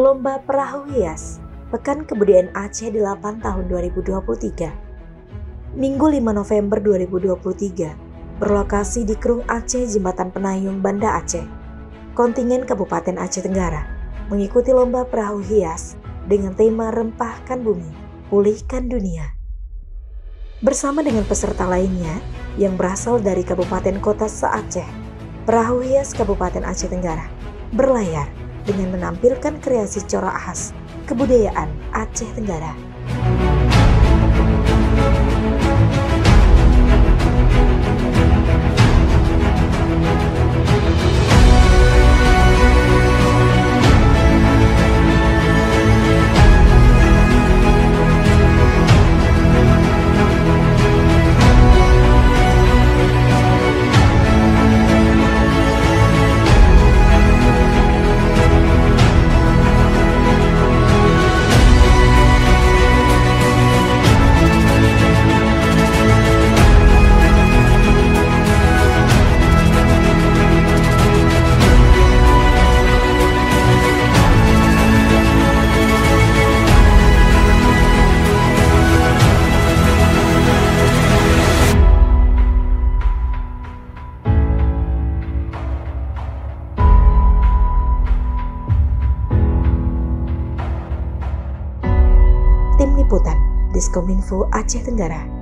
Lomba Perahu Hias Pekan Kebudayaan Aceh 8 tahun 2023. Minggu 5 November 2023, berlokasi di Krung Aceh, Jembatan Penayung, Banda Aceh. Kontingen Kabupaten Aceh Tenggara mengikuti lomba perahu hias dengan tema Rempahkan Bumi, Pulihkan Dunia. Bersama dengan peserta lainnya yang berasal dari kabupaten kota se-Aceh, perahu hias Kabupaten Aceh Tenggara berlayar dengan menampilkan kreasi corak khas kebudayaan Aceh Tenggara. Tim Liputan Diskominfo Aceh Tenggara.